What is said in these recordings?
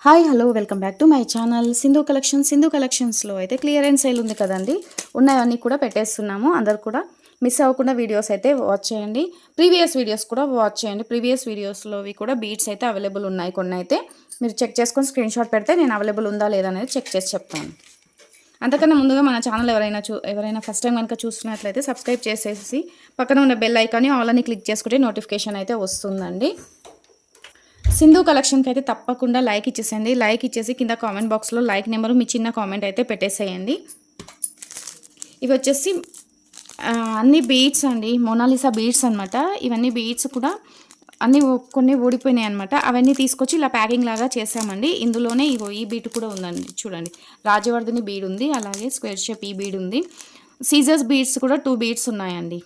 Hi hello welcome back to my channel Sindhu కలెక్షన్స్లో అయితే clearance sale ఉంది కదండి. ఉన్నాయన్నీ కూడా పెట్టేస్తున్నాము. అందరు కూడా మిస్ అవ్వకుండా వీడియోస్ అయితే వాచ్ చేయండి. ప్రీవియస్ వీడియోస్ కూడా వాచ్ చేయండి. ప్రీవియస్ వీడియోస్లోవి కూడా బీట్స్ అయితే అవైలబుల్ ఉన్నాయి. కొన్ని అయితే మీరు చెక్ చేసుకొని స్క్రీన్ షాట్ పెడితే నేను అవైలబుల్ ఉందా లేదా అనేది చెక్ చేసి చెప్తాను. అంతకన్నా ముందుగా మన ఛానల్ ఎవరైనా ఫస్ట్ టైం కనుక చూస్తున్నట్లయితే సబ్స్క్రైబ్ చేసేసి పక్కన ఉన్న బెల్ ఐకాన్ని ఆల్ అని క్లిక్ చేసుకుంటే నోటిఫికేషన్ అయితే వస్తుందండి. సింధు కలెక్షన్కి అయితే తప్పకుండా లైక్ ఇచ్చేసేయండి. లైక్ ఇచ్చేసి కింద కామెంట్ బాక్స్లో లైక్ నెంబరు మీ చిన్న కామెంట్ అయితే పెట్టేసేయండి. ఇవి వచ్చేసి అన్ని బీడ్స్ అండి, మొనాలిసా బీడ్స్ అనమాట. ఇవన్నీ బీడ్స్ కూడా అన్నీ కొన్ని ఊడిపోయినాయి అనమాట. అవన్నీ తీసుకొచ్చి ఇలా ప్యాకింగ్ లాగా చేసామండి. ఇందులోనే ఈ బీడ్ కూడా ఉందండి, చూడండి. రాజవర్ధిని బీడ్ ఉంది, అలాగే స్క్వేర్ షేప్ ఈ బీడ్ ఉంది. సీజర్స్ బీడ్స్ కూడా 2 బీడ్స్ ఉన్నాయండి.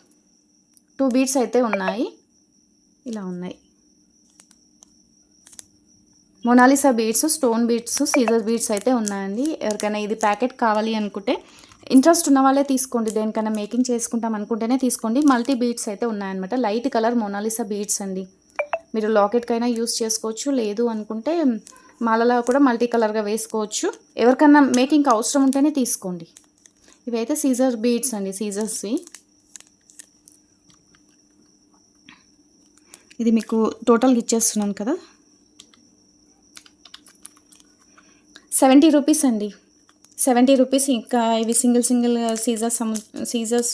2 బీడ్స్ అయితే ఉన్నాయి, ఇలా ఉన్నాయి. Mona Lisa beads, stone beads, Caesar beads అయితే ఉన్నాయండి. ఎవరికైనా ఇది ప్యాకెట్ కావాలి అనుకుంటే ఇంట్రెస్ట్ ఉన్న వాళ్ళే తీసుకోండి. దేనికైనా మేకింగ్ చేసుకుంటాం అనుకుంటేనే తీసుకోండి. మల్టీ బీడ్స్ అయితే ఉన్నాయన్నమాట. లైట్ కలర్ మొనాలిసా బీడ్స్ అండి. మీరు లాకెట్కైనా యూస్ చేసుకోవచ్చు, లేదు అనుకుంటే మాలలో కూడా మల్టీ కలర్గా వేసుకోవచ్చు. ఎవరికైనా మేకింగ్ అవసరం ఉంటేనే తీసుకోండి. ఇవైతే సీజర్ బీడ్స్ అండి, సీజర్స్వి. ఇది మీకు టోటల్గా ఇచ్చేస్తున్నాను కదా, 70 రూపీస్ అండి. 70 రూపీస్. ఇంకా ఇవి సింగిల్ సీజర్స్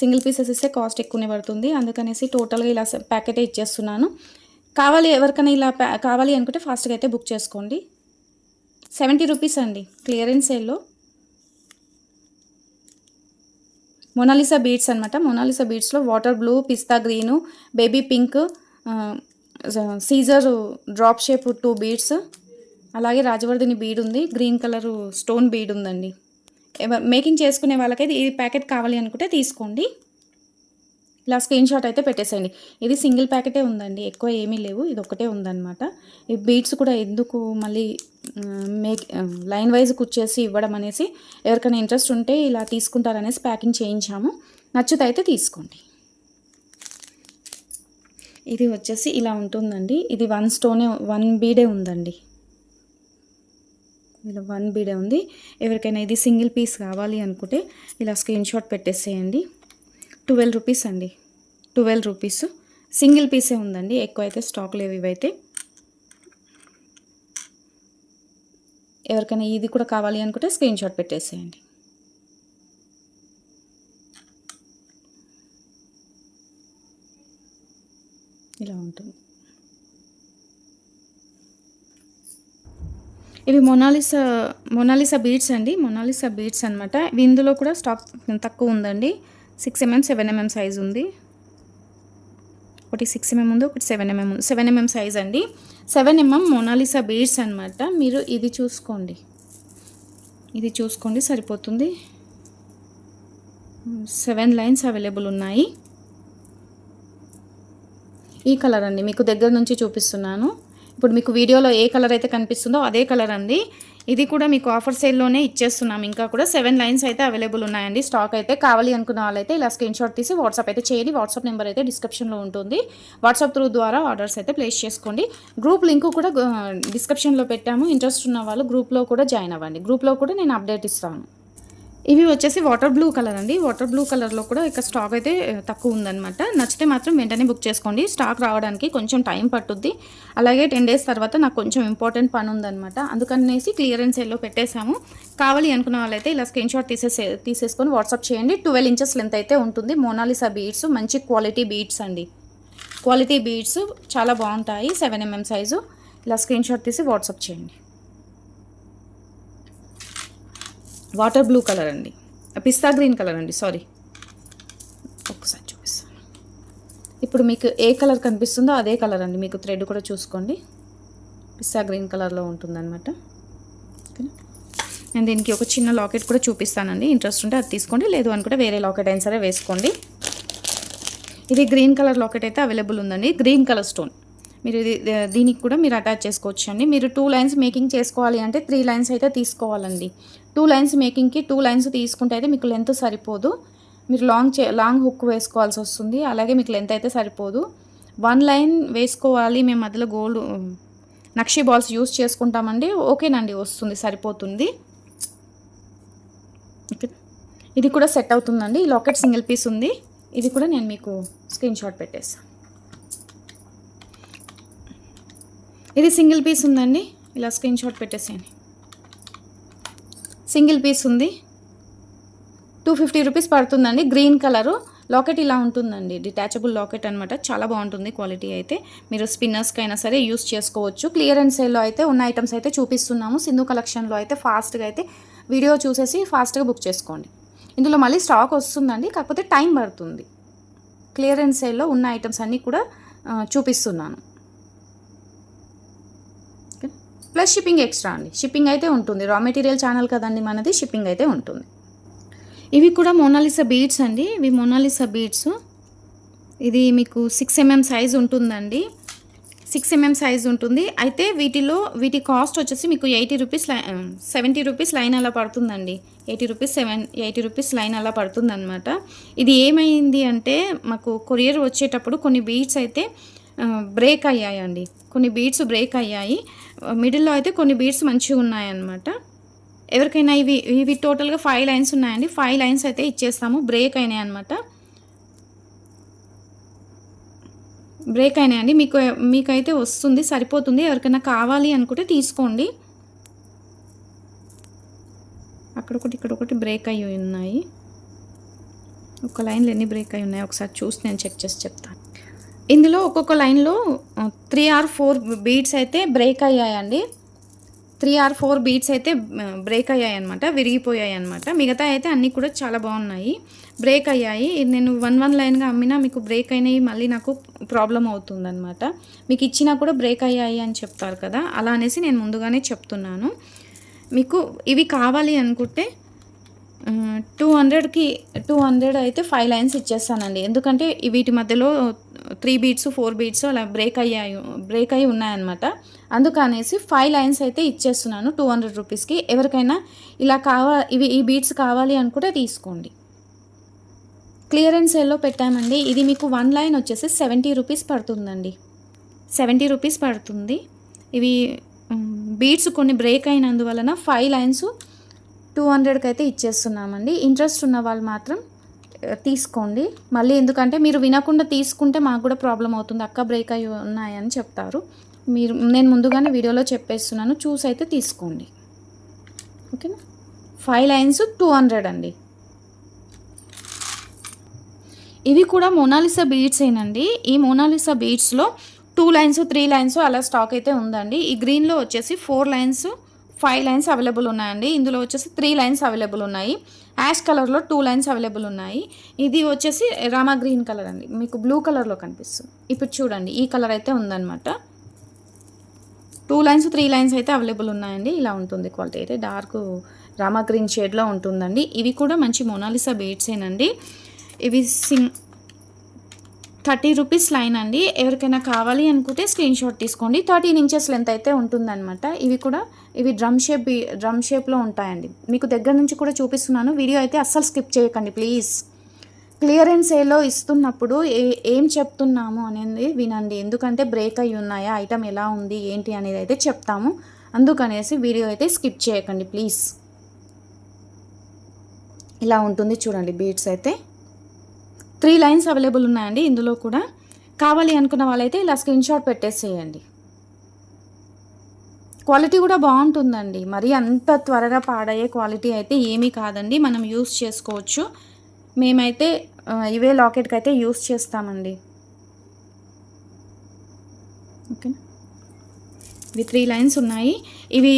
సింగిల్ పీసెస్ ఇస్తే కాస్ట్ ఎక్కువనే పడుతుంది. అందుకనేసి టోటల్గా ఇలా ప్యాకెటే ఇచ్చేస్తున్నాను. ఎవరికైనా ఇలా కావాలి అనుకుంటే ఫాస్ట్గా అయితే బుక్ చేసుకోండి. 70 రూపీస్ అండి, క్లియరెన్స్ సేల్లో. మొనాలిసా బీడ్స్ అనమాట. మొనాలిసా బీడ్స్లో water blue, pista green, baby pink, సీజర్ డ్రాప్ షేప్ 2 బీడ్స్, అలాగే రాజవర్ధిని బీడ్ ఉంది, గ్రీన్ కలర్ స్టోన్ బీడ్ ఉందండి. మేకింగ్ చేసుకునే వాళ్ళకైతే ఈ ప్యాకెట్ కావాలి అనుకుంటే తీసుకోండి. ఇలా స్క్రీన్ షాట్ అయితే పెట్టేసేయండి. ఇది సింగిల్ ప్యాకెటే ఉందండి, ఎక్కువ ఏమీ లేవు, ఇది ఒకటే ఉందన్నమాట. ఈ బీడ్స్ కూడా ఎందుకు మళ్ళీ లైన్ వైజ్ కుచ్చేసి ఇవ్వడం అనేసి, ఎవరికైనా ఇంట్రెస్ట్ ఉంటే ఇలా తీసుకుంటారనేసి ప్యాకింగ్ చేయించాము. నచ్చితే అయితే తీసుకోండి. ఇది వచ్చేసి ఇలా ఉంటుందండి. ఇది 1 బీడే ఉందండి. ఇలా 1 బీడే ఉంది. ఎవరికైనా ఇది సింగిల్ పీస్ కావాలి అనుకుంటే ఇలా స్క్రీన్ షాట్ పెట్టేసేయండి. 12 రూపీస్ అండి, 12 రూపీస్. సింగిల్ పీసే ఉందండి, ఎక్కువ అయితే స్టాక్ లేవు ఇవైతే. ఎవరికైనా ఇది కూడా కావాలి అనుకుంటే స్క్రీన్ షాట్ పెట్టేసేయండి. ఇలా ఉంటుంది. ఇవి మొనాలిసా బీడ్స్ అండి. మొనాలిసా బీడ్స్ అనమాట. ఇందులో కూడా స్టాక్ తక్కువ ఉందండి. 6mm 7mm సైజ్ ఉంది. ఒకటి 6mm ఉంది, ఒకటి 7mm ఉంది. 7mm సైజ్ అండి. 7mm మొనాలిసా బీడ్స్ అనమాట. మీరు ఇది చూసుకోండి సరిపోతుంది. 7 లైన్స్ అవైలబుల్ ఉన్నాయి. ఈ కలర్ అండి, మీకు దగ్గర నుంచి చూపిస్తున్నాను. ఇప్పుడు మీకు వీడియోలో ఏ కలర్ అయితే కనిపిస్తుందో అదే కలర్ అండి. ఇది కూడా మీకు ఆఫర్ సేల్లోనే ఇచ్చేస్తున్నాం. ఇంకా కూడా 7 లైన్స్ అయితే అవైలబుల్ ఉన్నాయండి. స్టాక్ అయితే కావాలి అనుకున్న వాళ్ళైతే ఇలా స్క్రీన్ షాట్ తీసి వాట్సాప్ అయితే చేయండి. వాట్సాప్ నెంబర్ అయితే డిస్క్రిప్షన్లో ఉంటుంది. వాట్సాప్ త్రూ ద్వారా ఆర్డర్స్ అయితే ప్లేస్ చేసుకోండి. గ్రూప్ లింక్ కూడా డిస్క్రిప్షన్లో పెట్టాము. ఇంట్రెస్ట్ ఉన్న వాళ్ళు గ్రూప్లో కూడా జాయిన్ అవ్వండి. గ్రూప్లో కూడా నేను అప్డేట్ ఇస్తాను. ఇవి వచ్చేసి వాటర్ బ్లూ కలర్ అండి. వాటర్ బ్లూ కలర్లో కూడా ఇక స్టాక్ అయితే తక్కువ ఉందన్నమాట. నచ్చితే మాత్రం వెంటనే బుక్ చేసుకోండి. స్టాక్ రావడానికి కొంచెం టైం పట్టుద్ది. అలాగే 10 డేస్ తర్వాత నాకు కొంచెం ఇంపార్టెంట్ పని ఉందన్నమాట. అందుకనేసి క్లియరెన్స్ సేల్లో పెట్టేశాము. కావాలి అనుకున్న వాళ్ళైతే ఇలా స్క్రీన్ షాట్ తీసేసుకొని వాట్సాప్ చేయండి. 12 ఇంచెస్ లెంత్ అయితే ఉంటుంది. మొనాలిసా బీడ్స్ మంచి క్వాలిటీ బీడ్స్ అండి. క్వాలిటీ బీడ్స్ చాలా బాగుంటాయి. 7mm size. ఇలా స్క్రీన్ షాట్ తీసి వాట్సాప్ చేయండి. వాటర్ బ్లూ కలర్ అండి, పిస్తా గ్రీన్ కలర్ అండి, సారీ. ఒకసారి చూపిస్తాను. ఇప్పుడు మీకు ఏ కలర్ కనిపిస్తుందో అదే కలర్ అండి. మీకు థ్రెడ్ కూడా చూసుకోండి, పిస్తా గ్రీన్ కలర్లో ఉంటుందన్నమాట. నేను దీనికి ఒక చిన్న లాకెట్ కూడా చూపిస్తానండి. ఇంట్రెస్ట్ ఉంటే అది తీసుకోండి, లేదు అనుకుంటే వేరే లాకెట్ అయినా సరే వేసుకోండి. ఇది గ్రీన్ కలర్ లాకెట్ అయితే అవైలబుల్ ఉందండి. గ్రీన్ కలర్ స్టోన్ మీరు దీనికి కూడా మీరు అటాచ్ చేసుకోవచ్చు అండి. మీరు 2 లైన్స్ మేకింగ్ చేసుకోవాలి అంటే 3 లైన్స్ అయితే తీసుకోవాలండి. 2 లైన్స్ మేకింగ్కి 2 లైన్స్ తీసుకుంటే అయితే మీకు లెంత్ సరిపోదు. మీరు లాంగ్ హుక్ వేసుకోవాల్సి వస్తుంది. అలాగే మీకు లెంత్ అయితే సరిపోదు. 1 లైన్ వేసుకోవాలి. మేము మధ్యలో నక్షి బాల్స్ యూస్ చేసుకుంటామండి. ఓకేనండి, వస్తుంది, సరిపోతుంది. ఓకే, ఇది కూడా సెట్ అవుతుందండి. ఈ లాకెట్ సింగిల్ పీస్ ఉంది, ఇది కూడా నేను మీకు స్క్రీన్ షాట్ పెట్టేస్తాను. ఇది సింగిల్ పీస్ ఉందండి, ఇలా స్క్రీన్ షాట్ పెట్టేసేయండి. సింగిల్ పీస్ ఉంది, 250 రూపీస్ పడుతుందండి. గ్రీన్ కలరు లాకెట్ ఇలా ఉంటుందండి, డిటాచబుల్ లాకెట్ అనమాట. చాలా బాగుంటుంది క్వాలిటీ అయితే. మీరు స్పిన్నర్స్కి అయినా సరే యూస్ చేసుకోవచ్చు. క్లియరెన్స్ సేల్లో అయితే ఉన్న ఐటమ్స్ అయితే చూపిస్తున్నాము. సింధు కలెక్షన్లో అయితే ఫాస్ట్గా అయితే వీడియో చూసేసి ఫాస్ట్గా బుక్ చేసుకోండి. ఇందులో మళ్ళీ స్టాక్ వస్తుందండి, కాకపోతే టైం పడుతుంది. క్లియరెన్స్ సేల్లో ఉన్న ఐటమ్స్ అన్నీ కూడా చూపిస్తున్నాను. ప్లస్ షిప్పింగ్ ఎక్స్ట్రా అండి, షిప్పింగ్ అయితే ఉంటుంది. రా మెటీరియల్ ఛానల్ కదండి మనది, షిప్పింగ్ అయితే ఉంటుంది. ఇవి కూడా మోనాలిసా బీడ్స్ అండి, ఇవి మోనాలిసా బీడ్స్. ఇది మీకు 6 mm సైజ్ ఉంటుందండి, 6 mm సైజ్ ఉంటుంది. అయితే వీటి కాస్ట్ వచ్చేసి మీకు 80 రూపీస్ 70 రూపీస్ లైన్ అలా పడుతుందండి. 80 రూపీస్ లైన్ అలా పడుతుందన్నమాట. ఇది ఏమైంది అంటే మాకు కొరియర్ వచ్చేటప్పుడు కొన్ని బీడ్స్ అయితే బ్రేక్ అయ్యాయండి, కొన్ని బీడ్స్ బ్రేక్ అయ్యాయి. మిడిల్లో అయితే కొన్ని బీడ్స్ మంచిగా ఉన్నాయన్నమాట. ఎవరికైనా ఇవి టోటల్గా 5 లైన్స్ ఉన్నాయండి. 5 లైన్స్ అయితే ఇచ్చేస్తాము. బ్రేక్ అయినాయి అనమాట, బ్రేక్ అయినాయండి. మీకైతే వస్తుంది, సరిపోతుంది. ఎవరికైనా కావాలి అనుకుంటే తీసుకోండి. అక్కడొకటి ఇక్కడొకటి బ్రేక్ అయ్యి ఉన్నాయి. ఒక లైన్లో ఎన్ని బ్రేక్ అయ్యి ఉన్నాయి ఒకసారి చూసి నేను చెక్ చేసి చెప్తాను. ఇందులో ఒక్కొక్క లైన్లో 3 or 4 బీడ్స్ అయితే బ్రేక్ అయ్యాయండి. 3 or 4 బీడ్స్ అయితే బ్రేక్ అయ్యాయి అనమాట, విరిగిపోయాయి అనమాట. మిగతా అయితే అన్నీ కూడా చాలా బాగున్నాయి. బ్రేక్ అయ్యాయి. నేను 1 లైన్గా అమ్మినా మీకు బ్రేక్ అయినాయి, మళ్ళీ నాకు ప్రాబ్లం అవుతుందన్నమాట. మీకు ఇచ్చినా కూడా బ్రేక్ అయ్యాయి అని చెప్తారు కదా, అలా అనేసి నేను ముందుగానే చెప్తున్నాను. మీకు ఇవి కావాలి అనుకుంటే 200 అయితే 5 లైన్స్ ఇచ్చేస్తానండి. ఎందుకంటే వీటి మధ్యలో 3 బీడ్స్ 4 బీడ్స్ అలా బ్రేక్ అయ్యి ఉన్నాయన్నమాట. అందుకనేసి 5 లైన్స్ అయితే ఇచ్చేస్తున్నాను 200 రూపీస్కి. ఎవరికైనా ఇలా ఈ బీడ్స్ కావాలి అనుకుంటే తీసుకోండి. క్లియరెన్స్ సేల్లో పెట్టామండి. ఇది మీకు 1 లైన్ వచ్చేసి 70 రూపీస్ పడుతుందండి, 70 రూపీస్ పడుతుంది. ఇవి బీడ్స్ కొన్ని బ్రేక్ అయినందువలన 5 లైన్స్ 200కి అయితే ఇచ్చేస్తున్నామండి. ఇంట్రెస్ట్ ఉన్న వాళ్ళు మాత్రం తీసుకోండి. మళ్ళీ ఎందుకంటే మీరు వినకుండా తీసుకుంటే మాకు కూడా ప్రాబ్లం అవుతుంది, అక్క బ్రేక్ అయ్యి ఉన్నాయని చెప్తారు. నేను ముందుగానే వీడియోలో చెప్పేస్తున్నాను, చూసి అయితే తీసుకోండి. ఓకేనా, 5 లైన్స్ 200 అండి. ఇవి కూడా మోనాలిసా బీడ్స్ ఏనండి. ఈ మోనాలిసా బీడ్స్లో 2 లైన్స్ 3 లైన్స్ అలా స్టాక్ అయితే ఉందండి. ఈ గ్రీన్లో వచ్చేసి 4 లైన్స్ 5 లైన్స్ అవైలబుల్ ఉన్నాయండి. ఇందులో వచ్చేసి 3 లైన్స్ అవైలబుల్ ఉన్నాయి. యాష్ కలర్లో 2 లైన్స్ అవైలబుల్ ఉన్నాయి. ఇది వచ్చేసి రామా గ్రీన్ కలర్ అండి, మీకు బ్లూ కలర్లో కనిపిస్తుంది. ఇప్పుడు చూడండి, ఈ కలర్ అయితే ఉందన్నమాట. 2 లైన్స్ 3 లైన్స్ అయితే అవైలబుల్ ఉన్నాయండి. ఇలా ఉంటుంది క్వాలిటీ అయితే, డార్క్ రామా గ్రీన్ షేడ్లో ఉంటుందండి. ఇవి కూడా మంచి మోనాలిసా బీడ్సేనండి. ఇవి 30 రూపీస్ లైన్ అండి. ఎవరికైనా కావాలి అనుకుంటే స్క్రీన్ షాట్ తీసుకోండి. 13 ఇంచెస్ లెంత్ అయితే ఉంటుందన్నమాట. ఇవి డ్రమ్ షేప్లో ఉంటాయండి. మీకు దగ్గర నుంచి కూడా చూపిస్తున్నాను, వీడియో అయితే అస్సలు స్కిప్ చేయకండి ప్లీజ్. క్లియరెన్స్ సేల్లో ఇస్తున్నప్పుడు ఏం చెప్తున్నాము అనేది వినండి. ఎందుకంటే బ్రేక్ అయ్యి ఉన్నాయా, ఐటమ్ ఎలా ఉంది ఏంటి అనేది అయితే చెప్తాము. అందుకనేసి వీడియో అయితే స్కిప్ చేయకండి ప్లీజ్. ఇలా ఉంటుంది చూడండి బీడ్స్ అయితే. 3 లైన్స్ అవైలబుల్ ఉన్నాయండి. ఇందులో కూడా కావాలి అనుకున్న వాళ్ళైతే ఇలా స్క్రీన్ షాట్ పెట్టేసేయండి. క్వాలిటీ కూడా బాగుంటుందండి, మరి అంత త్వరగా పాడయ్యే క్వాలిటీ అయితే ఏమీ కాదండి, మనం యూస్ చేసుకోవచ్చు. మేమైతే ఇవే లాకెట్కి అయితే యూస్ చేస్తామండి. ఓకే, ఇవి 3 లైన్స్ ఉన్నాయి. ఇవి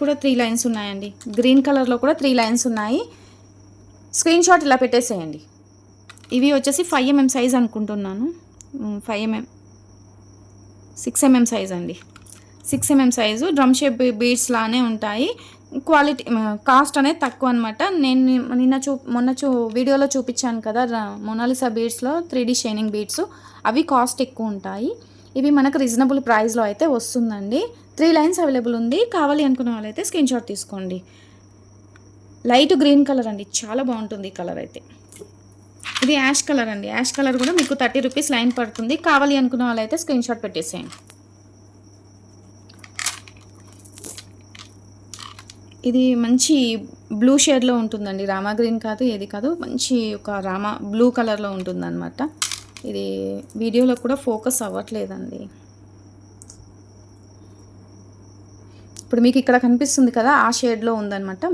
కూడా 3 లైన్స్ ఉన్నాయండి. గ్రీన్ కలర్లో కూడా 3 లైన్స్ ఉన్నాయి. స్క్రీన్ షాట్ ఇలా పెట్టేసేయండి. ఇవి వచ్చేసి 5 mm సైజ్ అనుకుంటున్నాను. 5 mm 6 mm సైజ్ అండి. 6 mm size drum shape beads లానే ఉంటాయి. క్వాలిటీ కాస్ట్ అనేది తక్కువ అనమాట. నేను మొన్న వీడియోలో చూపించాను కదా మోనాలిసా బీడ్స్లో 3D షైనింగ్ బీడ్స్, అవి కాస్ట్ ఎక్కువ ఉంటాయి. ఇవి మనకు రీజనబుల్ ప్రైస్లో అయితే వస్తుందండి. 3 లైన్స్ అవైలబుల్ ఉంది. కావాలి అనుకున్న వాళ్ళైతే స్క్రీన్ షాట్ తీసుకోండి. లైట్ గ్రీన్ కలర్ అండి, చాలా బాగుంటుంది ఈ కలర్ అయితే. ఇది యాష్ కలర్ అండి. యాష్ కలర్ కూడా మీకు 30 రూపీస్ లైన్ పడుతుంది. కావాలి అనుకున్న వాళ్ళైతే స్క్రీన్ షాట్ పెట్టేసేయండి. ఇది మంచి బ్లూ షేడ్లో ఉంటుందండి, రామా గ్రీన్ కాదు, ఏది కాదు, మంచి ఒక రామా బ్లూ కలర్లో ఉంటుందన్నమాట. ఇది వీడియోలో కూడా ఫోకస్ అవ్వట్లేదండి. ఇప్పుడు మీకు ఇక్కడ కనిపిస్తుంది కదా, ఆ షేడ్లో ఉందన్నమాట.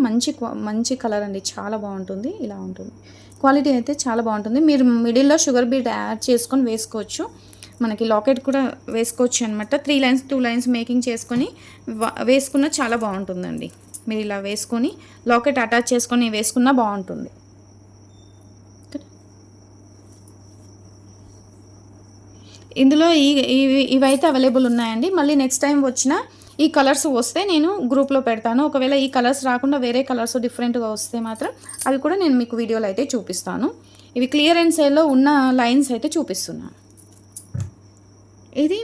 మంచి కలర్ అండి, చాలా బాగుంటుంది. ఇలా ఉంటుంది, క్వాలిటీ అయితే చాలా బాగుంటుంది. మీరు మిడిల్లో షుగర్ బీడ్ యాడ్ చేసుకొని వేసుకోవచ్చు. మనకి లాకెట్ కూడా వేసుకోవచ్చు అనమాట. 3 లైన్స్ 2 లైన్స్ మేకింగ్ చేసుకొని వేసుకున్న చాలా బాగుంటుందండి. మీరు ఇలా వేసుకొని లాకెట్ అటాచ్ చేసుకొని వేసుకున్నా బాగుంటుంది. ఇందులో ఇవైతే అవైలబుల్ ఉన్నాయండి. మళ్ళీ నెక్స్ట్ టైం వచ్చిన ఈ కలర్స్ వస్తే నేను గ్రూప్లో పెడతాను. ఒకవేళ ఈ కలర్స్ రాకుండా వేరే కలర్స్ డిఫరెంట్గా వస్తే మాత్రం అవి కూడా నేను మీకు వీడియోలో అయితే చూపిస్తాను. ఇవి క్లియరెన్స్ సేల్లో ఉన్న లైన్స్ అయితే చూపిస్తున్నాను. ఇది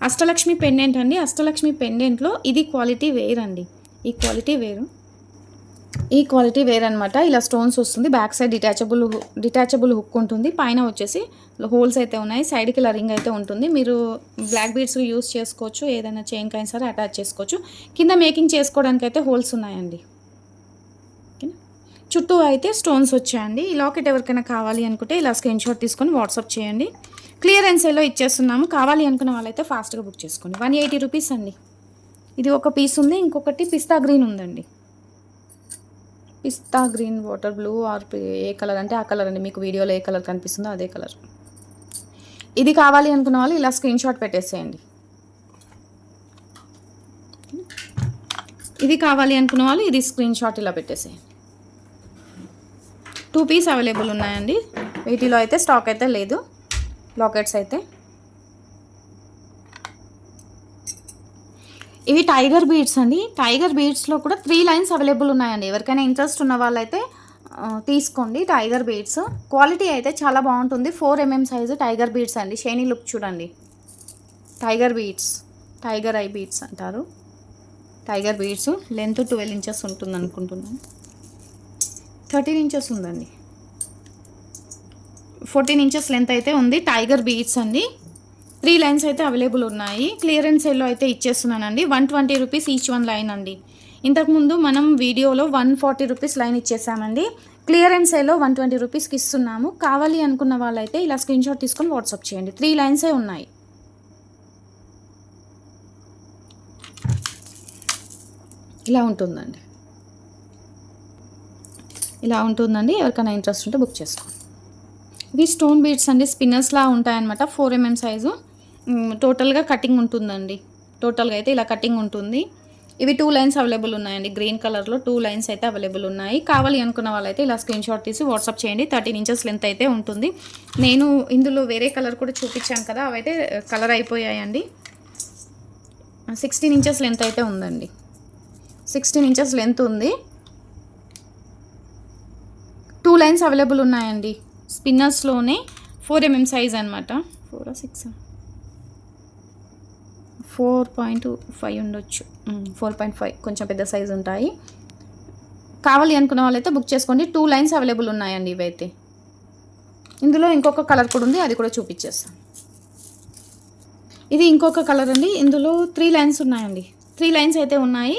అష్టలక్ష్మి పెండెంట్ అండి. అష్టలక్ష్మి పెండెంట్లో ఇది క్వాలిటీ వేరండి. ఈ క్వాలిటీ వేర్ అనమాట. ఇలా స్టోన్స్ వస్తుంది. బ్యాక్ సైడ్ డిటాచబుల్ హుక్ ఉంటుంది. పైన వచ్చేసి హోల్స్ అయితే ఉన్నాయి. సైడ్కి ఇలా రింగ్ అయితే ఉంటుంది. మీరు బ్లాక్ బీడ్స్ యూస్ చేసుకోవచ్చు, ఏదైనా చైన్ కైనా సరే అటాచ్ చేసుకోవచ్చు. కింద మేకింగ్ చేసుకోవడానికి అయితే హోల్స్ ఉన్నాయండి. చుట్టూ అయితే స్టోన్స్ వచ్చాయండి. ఈ లాకెట్ ఎవరికైనా కావాలి అనుకుంటే ఇలా స్క్రీన్ షాట్ తీసుకొని వాట్సాప్ చేయండి. క్లియరెన్స్ సేల్లో ఇచ్చేస్తున్నాము. కావాలి అనుకున్న వాళ్ళైతే ఫాస్ట్గా బుక్ చేసుకోండి. 180 రూపీస్ అండి. ఇది ఒక పీస్ ఉంది. ఇంకొకటి పిస్తా గ్రీన్ ఉందండి. Pista green, water blue or ఏ కలర్ అంటే ఆ కలర్ అండి. మీకు వీడియోలో ఏ కలర్ కనిపిస్తుందో అదే కలర్. ఇది కావాలి అనుకున్న వాళ్ళు ఇలా స్క్రీన్ షాట్ పెట్టేసేయండి. ఇది కావాలి అనుకున్న వాళ్ళు ఇది స్క్రీన్ షాట్ ఇలా పెట్టేసేయండి. 2 పీస్ అవైలబుల్ ఉన్నాయండి. వీటిలో అయితే స్టాక్ అయితే లేదు. లాకెట్స్ అయితే ఇవి టైగర్ బీడ్స్ అండి. టైగర్ బీడ్స్లో కూడా 3 లైన్స్ అవైలబుల్ ఉన్నాయండి. ఎవరికైనా ఇంట్రెస్ట్ ఉన్న వాళ్ళైతే తీసుకోండి. టైగర్ బీడ్స్ క్వాలిటీ అయితే చాలా బాగుంటుంది. 4 mm సైజు టైగర్ బీడ్స్ అండి. షైనీ లుక్ చూడండి. Tiger beads, tiger I beads అంటారు. టైగర్ బీడ్స్ లెంత్ 12 ఇంచెస్ ఉంటుంది అనుకుంటున్నాను. 13 ఇంచెస్ ఉందండి. 14 ఇంచెస్ లెంత్ అయితే ఉంది. టైగర్ బీడ్స్ అండి. 3 లైన్స్ అయితే అవైలబుల్ ఉన్నాయి. క్లియరెన్స్ సేల్లో అయితే ఇచ్చేస్తున్నానండి. 120 రూపీస్ ఈచ్ వన్ లైన్ అండి. ఇంతకుముందు మనం వీడియోలో 140 రూపీస్ లైన్ ఇచ్చేసామండి. క్లియరెన్స్ సేల్లో 120 రూపీస్కి ఇస్తున్నాము. కావాలి అనుకున్న వాళ్ళైతే ఇలా స్క్రీన్ షాట్ తీసుకొని వాట్సాప్ చేయండి. 3 లైన్సే ఉన్నాయి. ఇలా ఉంటుందండి. ఎవరికైనా ఇంట్రెస్ట్ ఉంటే బుక్ చేసుకోండి. ఇవి స్టోన్ బీడ్స్ అండి. స్పిన్నర్స్లా ఉంటాయన్నమాట. 4 mm సైజు. టోటల్గా కటింగ్ ఉంటుందండి. టోటల్గా అయితే ఇలా కటింగ్ ఉంటుంది. ఇవి 2 లైన్స్ అవైలబుల్ ఉన్నాయండి. గ్రీన్ కలర్లో 2 లైన్స్ అయితే అవైలబుల్ ఉన్నాయి. కావాలి అనుకున్న వాళ్ళైతే ఇలా స్క్రీన్ షాట్ తీసి వాట్సాప్ చేయండి. 13 ఇంచెస్ లెంత్ అయితే ఉంటుంది. నేను ఇందులో వేరే కలర్ కూడా చూపించాను కదా, అవైతే కలర్ అయిపోయాయండి. 16 ఇంచెస్ లెంత్ అయితే ఉందండి. 16 ఇంచెస్ లెంత్ ఉంది. 2 లైన్స్ అవైలబుల్ ఉన్నాయండి. స్పిన్నర్స్లోనే 4 mm సైజ్ అనమాట. 4.5 ఉండొచ్చు. 4.5 కొంచెం పెద్ద సైజు ఉంటాయి. కావాలి అనుకున్న వాళ్ళైతే బుక్ చేసుకోండి. 2 లైన్స్ అవైలబుల్ ఉన్నాయండి ఇవైతే. ఇందులో ఇంకొక కలర్ కూడా ఉంది, అది కూడా చూపించేస్తాను. ఇది ఇంకొక కలర్ అండి. ఇందులో 3 లైన్స్ ఉన్నాయండి. 3 లైన్స్ అయితే ఉన్నాయి.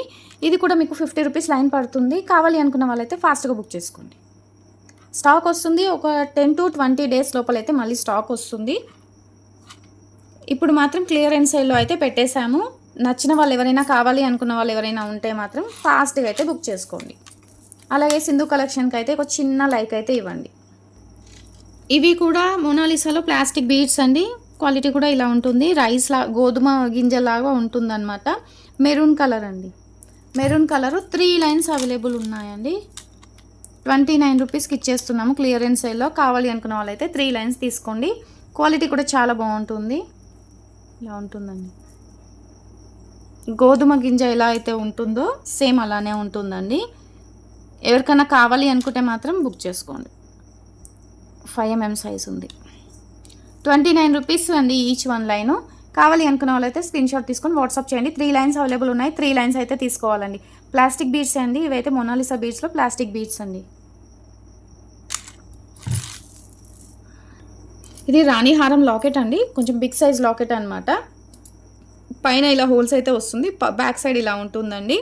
ఇది కూడా మీకు 50 రూపీస్ లైన్ పడుతుంది. కావాలి అనుకున్న వాళ్ళైతే ఫాస్ట్గా బుక్ చేసుకోండి. స్టాక్ వస్తుంది. ఒక 10 to 20 డేస్ లోపలైతే మళ్ళీ స్టాక్ వస్తుంది. ఇప్పుడు మాత్రం క్లియరెన్స్ సేల్లో అయితే పెట్టేశాము. నచ్చిన వాళ్ళు ఎవరైనా, కావాలి అనుకున్న వాళ్ళు ఎవరైనా ఉంటే మాత్రం ఫాస్ట్గా అయితే బుక్ చేసుకోండి. అలాగే సింధు కలెక్షన్కి అయితే ఒక చిన్న లైక్ అయితే ఇవ్వండి. ఇవి కూడా మోనాలిసాలో ప్లాస్టిక్ బీడ్స్ అండి. క్వాలిటీ కూడా ఇలా ఉంటుంది. గోధుమ గింజలాగా ఉంటుందన్నమాట. మెరూన్ కలర్ అండి. మెరూన్ కలరు 3 లైన్స్ అవైలబుల్ ఉన్నాయండి. 29 రూపీస్కి ఇచ్చేస్తున్నాము క్లియరెన్స్ సేల్లో. కావాలి అనుకున్న వాళ్ళైతే 3 లైన్స్ తీసుకోండి. క్వాలిటీ కూడా చాలా బాగుంటుంది. ఇలా ఉంటుందండి. గోధుమ గింజ ఎలా అయితే ఉంటుందో సేమ్ అలానే ఉంటుందండి. ఎవరికైనా కావాలి అనుకుంటే మాత్రం బుక్ చేసుకోండి. 5 mm సైజ్ ఉంది. 29 రూపీస్ అండి ఈచ్ వన్ లైను. కావాలి అనుకున్న వాళ్ళైతే స్క్రీన్ షాట్ తీసుకొని వాట్సాప్ చేయండి. 3 లైన్స్ అవైలబుల్ ఉన్నాయి. 3 లైన్స్ అయితే తీసుకోవాలండి. ప్లాస్టిక్ బీడ్స్ అండి. ఇవైతే మోనాలిసా బీడ్స్లో ప్లాస్టిక్ బీడ్స్ అండి. ఇది రాణి హారం లాకెట్ అండి. కొంచెం బిగ్ సైజ్ లాకెట్ అనమాట. పైన ఇలా హోల్స్ అయితే వస్తుంది. బ్యాక్ సైడ్ ఇలా ఉంటుందండి.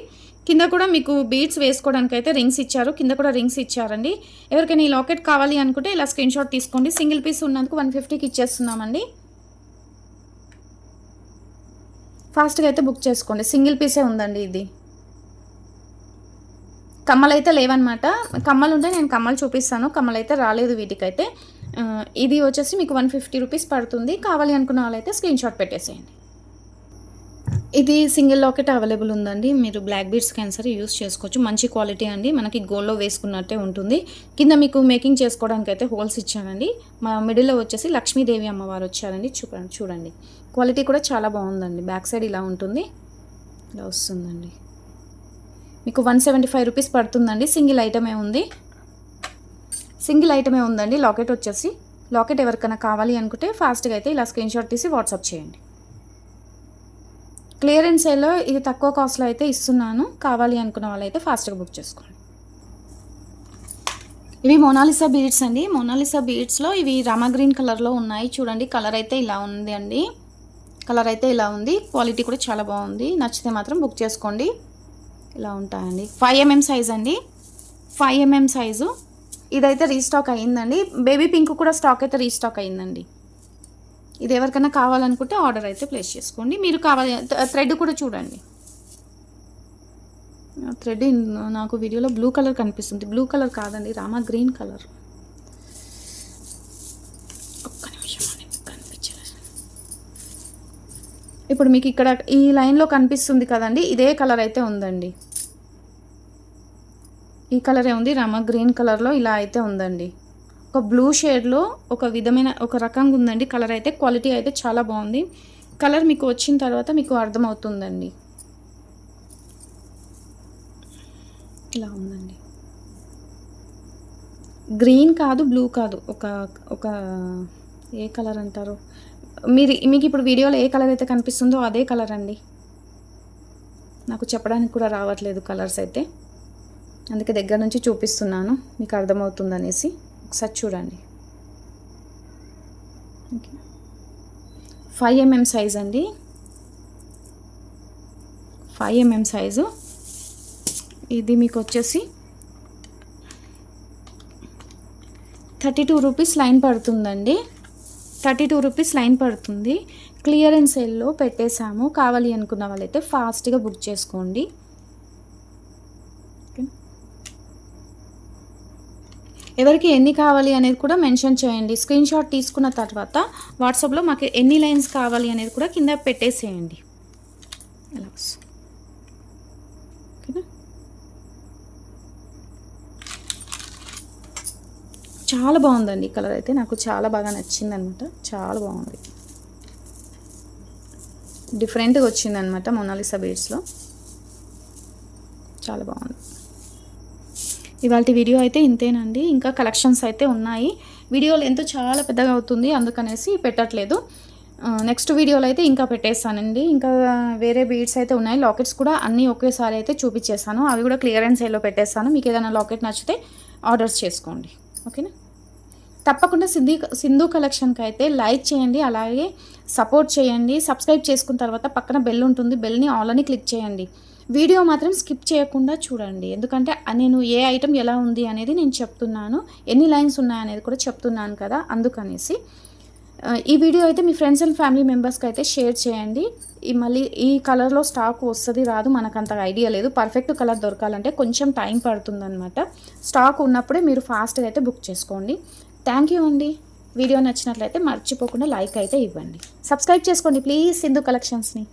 కింద కూడా మీకు బీడ్స్ వేసుకోవడానికి అయితే రింగ్స్ ఇచ్చారు, కింద కూడా రింగ్స్ ఇచ్చారండి. ఎవరికైనా ఈ లాకెట్ కావాలి అనుకుంటే ఇలా స్క్రీన్ షాట్ తీసుకోండి. సింగిల్ పీస్ ఉన్నందుకు 150కి ఇచ్చేస్తున్నామండి. ఫాస్ట్గా అయితే బుక్ చేసుకోండి. సింగిల్ పీసే ఉందండి ఇది. కమ్మలు అయితే లేవన్నమాట. కమ్మలు ఉంటే నేను కమ్మలు చూపిస్తాను, కమ్మలు అయితే రాలేదు వీటికైతే. ఇది వచ్చేసి మీకు 150 రూపీస్ పడుతుంది. కావాలి అనుకున్న వాళ్ళైతే స్క్రీన్ షాట్ పెట్టేసేయండి. ఇది సింగిల్ లాకెట్ అవైలబుల్ ఉందండి. మీరు బ్లాక్ బీడ్స్ క్యాన్సర్ యూస్ చేసుకోవచ్చు. మంచి క్వాలిటీ అండి, మనకి గోల్డ్లో వేసుకున్నట్టే ఉంటుంది. కింద మీకు మేకింగ్ చేసుకోవడానికి అయితే హోల్స్ ఇచ్చానండి. మా మిడిల్లో వచ్చేసి లక్ష్మీదేవి అమ్మవారు వచ్చారండి. చూడండి క్వాలిటీ కూడా చాలా బాగుందండి. బ్యాక్ సైడ్ ఇలా ఉంటుంది, ఇలా వస్తుందండి. మీకు 175 రూపీస్ పడుతుందండి. సింగిల్ ఐటమే ఉందండి. లాకెట్ వచ్చేసి లాకెట్ ఎవరికైనా కావాలి అనుకుంటే ఫాస్ట్గా అయితే ఇలా స్క్రీన్ షాట్ తీసి వాట్సాప్ చేయండి. క్లియరెన్స్ సేల్లో ఇది తక్కువ కాస్ట్లో అయితే ఇస్తున్నాను. కావాలి అనుకున్న వాళ్ళైతే ఫాస్ట్గా బుక్ చేసుకోండి. ఇవి మోనాలిసా బీడ్స్ అండి. మోనాలిసా బీడ్స్లో ఇవి రామా గ్రీన్ కలర్లో ఉన్నాయి. చూడండి కలర్ అయితే ఇలా ఉంది అండి. క్వాలిటీ కూడా చాలా బాగుంది. నచ్చితే మాత్రం బుక్ చేసుకోండి. ఇలా ఉంటాయండి. 5 mm సైజ్ అండి. 5 mm సైజు. ఇదైతే రీస్టాక్ అయ్యిందండి. బేబీ పింక్ కూడా స్టాక్ అయితే రీస్టాక్ అయ్యిందండి. ఇది ఎవరికైనా కావాలనుకుంటే ఆర్డర్ అయితే ప్లేస్ చేసుకోండి. మీరు కావాలి థ్రెడ్ కూడా చూడండి. థ్రెడ్ నాకు వీడియోలో బ్లూ కలర్ కనిపిస్తుంది. బ్లూ కలర్ కాదండి, రామా గ్రీన్ కలర్. ఒక్క నిమిషం కనిపించలేదు. ఇప్పుడు మీకు ఇక్కడ ఈ లైన్లో కనిపిస్తుంది కదండి, ఇదే కలర్ అయితే ఉందండి. ఈ కలరే ఉంది. రామా గ్రీన్ కలర్లో ఇలా అయితే ఉందండి. ఒక బ్లూ షేడ్లో ఒక విధమైన ఒక రకంగా ఉందండి. కలర్ అయితే క్వాలిటీ అయితే చాలా బాగుంది. కలర్ మీకు వచ్చిన తర్వాత మీకు అర్థమవుతుందండి. ఇలా ఉందండి. గ్రీన్ కాదు, బ్లూ కాదు, ఒక ఏ కలర్ అంటారు మీకు ఇప్పుడు వీడియోలో ఏ కలర్ అయితే కనిపిస్తుందో అదే కలర్ అండి. నాకు చెప్పడానికి కూడా రావట్లేదు కలర్స్ అయితే, అందుకే దగ్గర నుంచి చూపిస్తున్నాను మీకు అర్థమవుతుందనేసి. ఒకసారి చూడండి. 5 mm సైజ్ అండి. 5 mm సైజు. ఇది మీకు వచ్చేసి 32 రూపీస్ లైన్ పడుతుందండి. 32 రూపీస్ లైన్ పడుతుంది. క్లియరెన్స్ సేల్లో పెట్టేశాము. కావాలి అనుకున్న వాళ్ళైతే ఫాస్ట్గా బుక్ చేసుకోండి. ఎవరికి ఎన్ని కావాలి అనేది కూడా మెన్షన్ చేయండి. స్క్రీన్ షాట్ తీసుకున్న తర్వాత వాట్సాప్లో మాకు ఎన్ని లైన్స్ కావాలి అనేది కూడా కింద పెట్టేసేయండి. అలా వస్తుంది. ఓకేనా? చాలా బాగుందండి కలర్ అయితే, నాకు చాలా బాగా నచ్చింది అనమాట. చాలా బాగుంది, డిఫరెంట్గా వచ్చింది అనమాట మోనాలిసా బీడ్స్లో. చాలా బాగుంది. ఇవాళ వీడియో అయితే ఇంతేనండి. ఇంకా కలెక్షన్స్ అయితే ఉన్నాయి. వీడియోలు ఎంతో చాలా పెద్దగా అవుతుంది, అందుకనేసి పెట్టట్లేదు. నెక్స్ట్ వీడియోలో అయితే ఇంకా పెట్టేస్తానండి. ఇంకా వేరే బీడ్స్ అయితే ఉన్నాయి. లాకెట్స్ కూడా అన్నీ ఒకేసారి అయితే చూపించేస్తాను. అవి కూడా క్లియరెన్స్ సేల్లో పెట్టేస్తాను. మీకు ఏదైనా లాకెట్ నచ్చితే ఆర్డర్స్ చేసుకోండి. ఓకేనా? తప్పకుండా సింధు కలెక్షన్కి అయితే లైక్ చేయండి, అలాగే సపోర్ట్ చేయండి. సబ్స్క్రైబ్ చేసుకున్న తర్వాత పక్కన బెల్ ఉంటుంది, బెల్ని ఆల్ అని క్లిక్ చేయండి. వీడియో మాత్రం స్కిప్ చేయకుండా చూడండి, ఎందుకంటే నేను ఏ ఐటెం ఎలా ఉంది అనేది నేను చెప్తున్నాను, ఎన్ని లైన్స్ ఉన్నాయనేది కూడా చెప్తున్నాను కదా, అందుకనేసి. ఈ వీడియో అయితే మీ ఫ్రెండ్స్ అండ్ ఫ్యామిలీ మెంబర్స్కి అయితే షేర్ చేయండి. మళ్ళీ ఈ కలర్లో స్టాక్ వస్తుంది రాదు మనకు అంత ఐడియా లేదు. పర్ఫెక్ట్ కలర్ దొరకాలంటే కొంచెం టైం పడుతుందన్నమాట. స్టాక్ ఉన్నప్పుడే మీరు ఫాస్ట్గా అయితే బుక్ చేసుకోండి. థ్యాంక్ యూ అండి. వీడియో నచ్చినట్లయితే మర్చిపోకుండా లైక్ అయితే ఇవ్వండి. సబ్స్క్రైబ్ చేసుకోండి ప్లీజ్ సింధు కలెక్షన్స్ని.